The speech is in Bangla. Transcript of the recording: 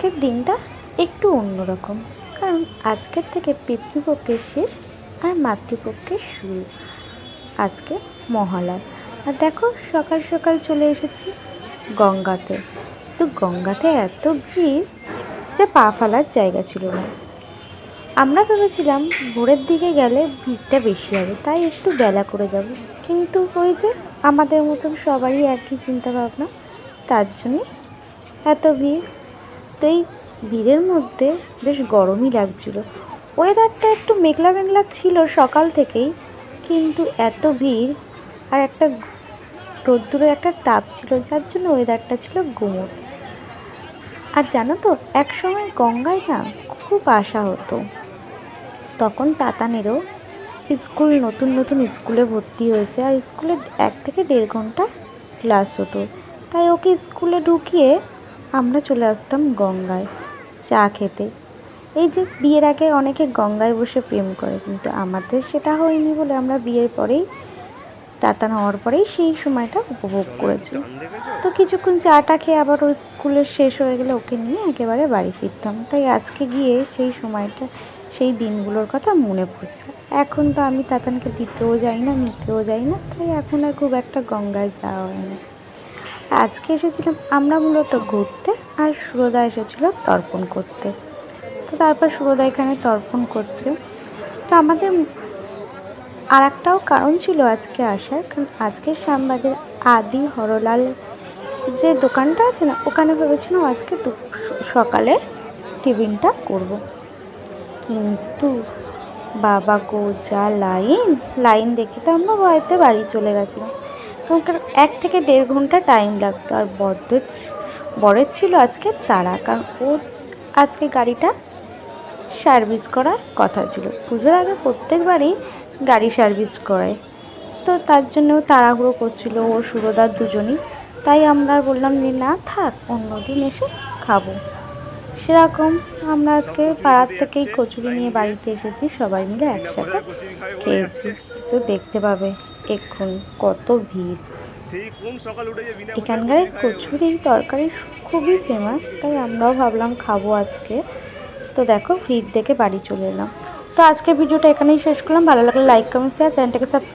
আজকের দিনটা একটু অন্যরকম, কারণ আজকের থেকে পিতৃপক্ষের শেষ আর মাতৃপক্ষের শুরু। আজকে মহালয়া। আর দেখো সকাল সকাল চলে এসেছি গঙ্গাতে। তো গঙ্গাতে এত ভিড় যে পা ফেলার জায়গা ছিল না। আমরা ভেবেছিলাম ভোরের দিকে গেলে ভিড়টা বেশি হবে, তাই একটু বেলা করে যাব, কিন্তু ওই যে আমাদের মতন সবারই একই চিন্তা ভাবনা, তার জন্যে এত ভিড়। তো এই ভিড়ের মধ্যে বেশ গরমই লাগছিল। ওয়েদারটা একটু মেঘলা মেঘলা ছিল সকাল থেকেই, কিন্তু এত ভিড় আর একটা রোদ্দুরের একটা তাপ ছিল, যার জন্য ওয়েদারটা ছিল গুমোট। আর জানো তো, এক সময় গঙ্গায় না খুব আসা হতো। তখন তাতানেরও স্কুল নতুন নতুন স্কুলে ভর্তি হয়েছে, আর স্কুলে 1 থেকে 1.5 ঘন্টা ক্লাস হতো। তাই ওকে স্কুলে ঢুকিয়ে আমরা চলে আসতাম গঙ্গায় চা খেতে। এই যে বিয়ের আগে অনেকে গঙ্গায় বসে প্রেম করে, কিন্তু আমাদের সেটা হয়নি বলে আমরা বিয়ের পরেই, তাতান হওয়ার পরেই সেই সময়টা উপভোগ করেছি। তো কিছুক্ষণ চাটা খেয়ে আবার ওর স্কুলের শেষ হয়ে গেলে ওকে নিয়ে একেবারে বাড়ি ফিরতাম। তাই আজকে গিয়ে সেই সময়টা, সেই দিনগুলোর কথা মনে পড়ছে। এখন তো আমি তাতানকে দিতেও যাই না, নিতেও যাই না, তাই এখন আর খুব একটা গঙ্গায় যাওয়া হয় না। আজকে এসেছিলাম আমরা মূলত ঘুরতে, আর সুরদা এসেছিল তর্পণ করতে। তো তারপর সুরদা এখানে তর্পণ করছে। তো আমাদের আর একটাও কারণ ছিল আজকে আসার, কারণ আজকে শ্যামবাজার আদি হরলাল যে দোকানটা আছে না, ওখানে ভেবেছিলাম আজকে সকালের টিফিনটা করব। কিন্তু বাবা গো, যা লাইন লাইন দেখে তো আমরা ভয়তে বাড়ি চলে গেছিলাম। কারণ 1 থেকে 1.5 ঘন্টা টাইম লাগতো। আর বরের ছিল আজকে তারা, কারণ ও আজকে গাড়িটা সার্ভিস করার কথা ছিল। পুজোর আগে প্রত্যেকবারই গাড়ি সার্ভিস করায়, তো তার জন্যও তাড়াহুড়ো করছিল ও সুরদার দুজনই। তাই আমরা বললাম যে না থাক, অন্য দিন এসে খাবো। সেরকম আমরা আজকে পাড়ার থেকেই কচুরি নিয়ে বাড়িতে এসেছি, সবাই মিলে একসাথে খেয়েছি। তো দেখতে পাবে এক্ষুনি কত ভিড়। এখানকার কচুরি তরকারি খুবই ফেমাস, তাই আমরাও ভাবলাম খাবো আজকে। তো দেখো ভিড় দেখে বাড়ি চলে এলাম। তো আজকের ভিডিওটা এখানেই শেষ করলাম। ভালো লাগলে লাইক, কমেন্ট, শেয়ার, চ্যানেলটাকে সাবস্ক্রাইব।